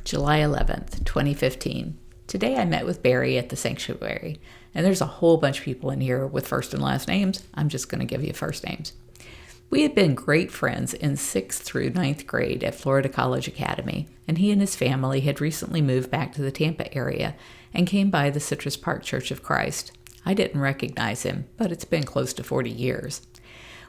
July 11th, 2015. Today I met with Barry at the sanctuary, and there's a whole bunch of people in here with first and last names. I'm just going to give you first names. We had been great friends in 6th through 9th grade at Florida College Academy, and he and his family had recently moved back to the Tampa area and came by the Citrus Park Church of Christ. I didn't recognize him, but it's been close to 40 years.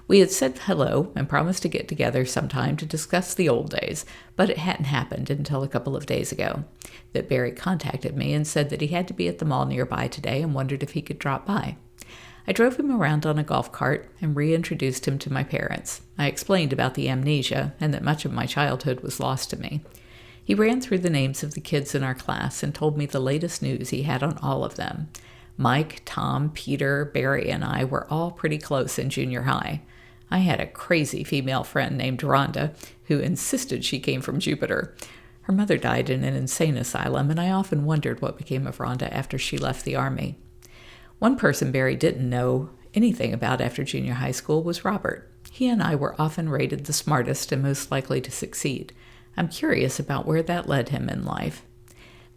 We had said hello and promised to get together sometime to discuss the old days, but it hadn't happened until a couple of days ago that Barry contacted me and said that he had to be at the mall nearby today and wondered if he could drop by. I drove him around on a golf cart and reintroduced him to my parents. I explained about the amnesia and that much of my childhood was lost to me. He ran through the names of the kids in our class and told me the latest news he had on all of them. Mike, Tom, Peter, Barry, and I were all pretty close in junior high. I had a crazy female friend named Rhonda who insisted she came from Jupiter. Her mother died in an insane asylum, and I often wondered what became of Rhonda after she left the Army. One person Barry didn't know anything about after junior high school was Robert. He and I were often rated the smartest and most likely to succeed. I'm curious about where that led him in life.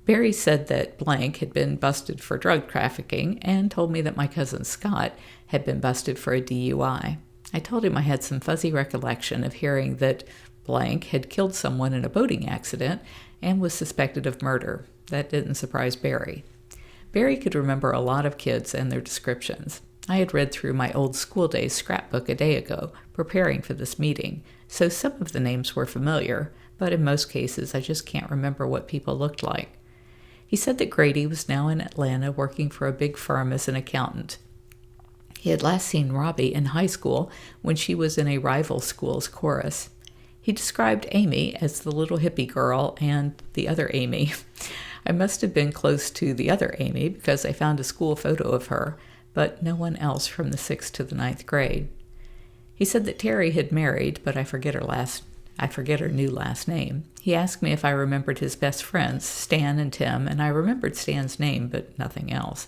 Barry said that blank had been busted for drug trafficking and told me that my cousin Scott had been busted for a DUI. I told him I had some fuzzy recollection of hearing that blank had killed someone in a boating accident and was suspected of murder. That didn't surprise Barry. Barry could remember a lot of kids and their descriptions. I had read through my old school days scrapbook a day ago, preparing for this meeting, so some of the names were familiar, but in most cases I just can't remember what people looked like. He said that Grady was now in Atlanta working for a big firm as an accountant. He had last seen Robbie in high school when she was in a rival school's chorus. He described Amy as the little hippie girl and the other Amy. I must have been close to the other Amy because I found a school photo of her, but no one else from the 6th to the 9th grade. He said that Terry had married, but I forget her new last name. He asked me if I remembered his best friends, Stan and Tim, and I remembered Stan's name, but nothing else.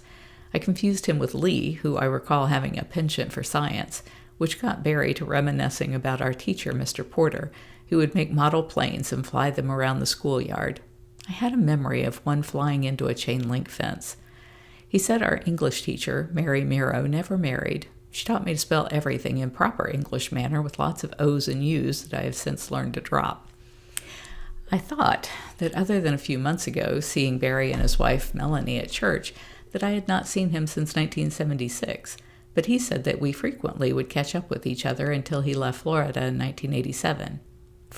I confused him with Lee, who I recall having a penchant for science, which got Barry to reminiscing about our teacher, Mr. Porter, who would make model planes and fly them around the schoolyard. I had a memory of one flying into a chain-link fence. He said our English teacher, Mary Miro, never married. She taught me to spell everything in proper English manner with lots of O's and U's that I have since learned to drop. I thought that other than a few months ago, seeing Barry and his wife, Melanie, at church, that I had not seen him since 1976, but he said that we frequently would catch up with each other until he left Florida in 1987. The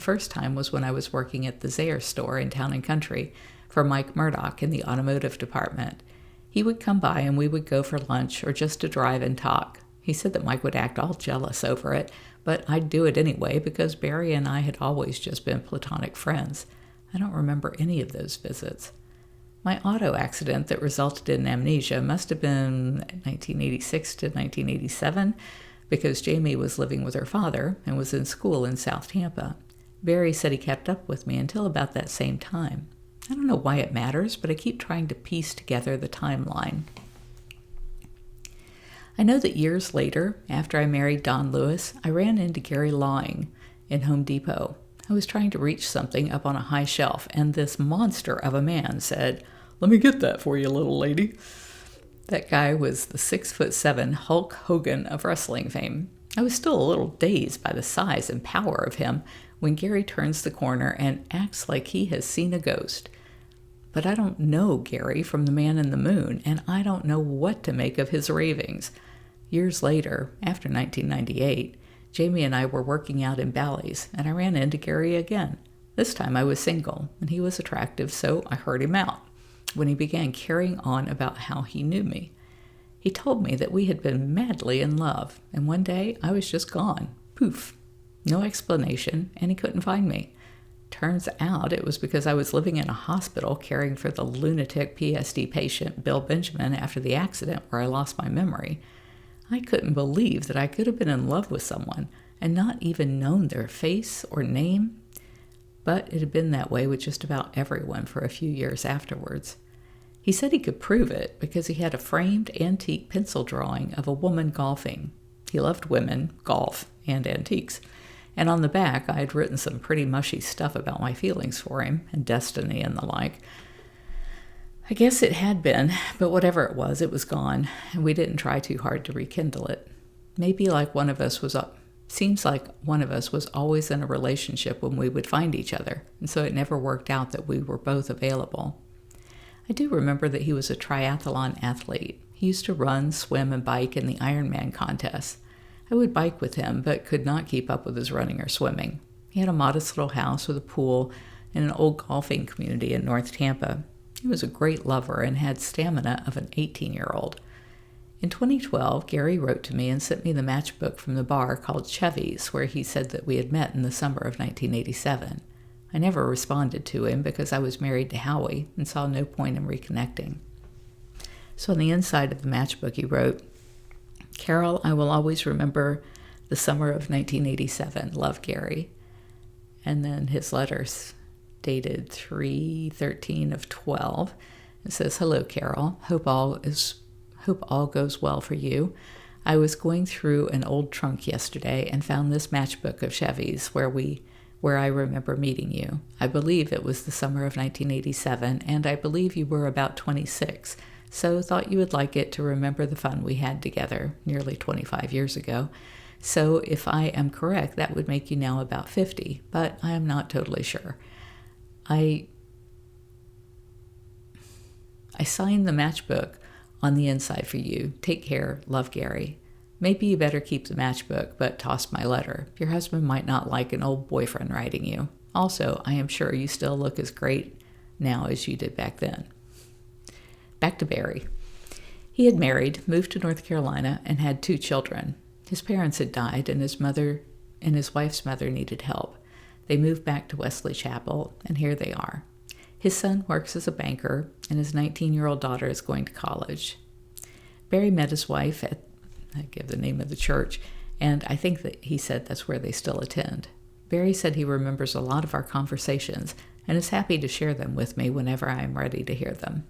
first time was when I was working at the Zayre store in Town and Country for Mike Murdoch in the automotive department. He would come by and we would go for lunch or just to drive and talk. He said that Mike would act all jealous over it, but I'd do it anyway because Barry and I had always just been platonic friends. I don't remember any of those visits. My auto accident that resulted in amnesia must have been 1986 to 1987 because Jamie was living with her father and was in school in South Tampa. Barry said he kept up with me until about that same time. I don't know why it matters, but I keep trying to piece together the timeline. I know that years later, after I married Don Lewis, I ran into Gary Lawing in Home Depot. I was trying to reach something up on a high shelf, and this monster of a man said, "Let me get that for you, little lady." That guy was the 6'7" Hulk Hogan of wrestling fame. I was still a little dazed by the size and power of him when Gary turns the corner and acts like he has seen a ghost. But I don't know Gary from the Man in the Moon, and I don't know what to make of his ravings. Years later, after 1998, Jamie and I were working out in Bally's, and I ran into Gary again. This time I was single, and he was attractive, so I heard him out when he began carrying on about how he knew me. He told me that we had been madly in love, and one day I was just gone. Poof. No explanation, and he couldn't find me. Turns out it was because I was living in a hospital caring for the lunatic PSD patient Bill Benjamin after the accident where I lost my memory. I couldn't believe that I could have been in love with someone and not even known their face or name. But it had been that way with just about everyone for a few years afterwards. He said he could prove it because he had a framed antique pencil drawing of a woman golfing. He loved women, golf, and antiques. And on the back, I had written some pretty mushy stuff about my feelings for him and destiny and the like. I guess it had been, but whatever it was gone, and we didn't try too hard to rekindle it. Maybe seems like one of us was always in a relationship when we would find each other, and so it never worked out that we were both available. I do remember that he was a triathlon athlete. He used to run, swim, and bike in the Ironman contests. I would bike with him, but could not keep up with his running or swimming. He had a modest little house with a pool in an old golfing community in North Tampa. He was a great lover and had stamina of an 18-year-old. In 2012, Gary wrote to me and sent me the matchbook from the bar called Chevy's, where he said that we had met in the summer of 1987. I never responded to him because I was married to Howie and saw no point in reconnecting. So on the inside of the matchbook he wrote, "Carole, I will always remember the summer of 1987. Love, Gary." And then his letters dated 3/13 of 12. It says, "Hello, Carole. Hope all goes well for you. I was going through an old trunk yesterday and found this matchbook of Chevy's where I remember meeting you. I believe it was the summer of 1987, and I believe you were about 26, so thought you would like it to remember the fun we had together nearly 25 years ago. So if I am correct, that would make you now about 50, but I am not totally sure. I signed the matchbook on the inside for you. Take care. Love, Gary. Maybe you better keep the matchbook, but toss my letter. Your husband might not like an old boyfriend writing you. Also, I am sure you still look as great now as you did back then." Back to Barry. He had married, moved to North Carolina, and had 2 children. His parents had died, and his wife's mother needed help. They moved back to Wesley Chapel, and here they are. His son works as a banker, and his 19-year-old daughter is going to college. Barry met his wife at, I give the name of the church, and I think that he said that's where they still attend. Barry said he remembers a lot of our conversations and is happy to share them with me whenever I am ready to hear them.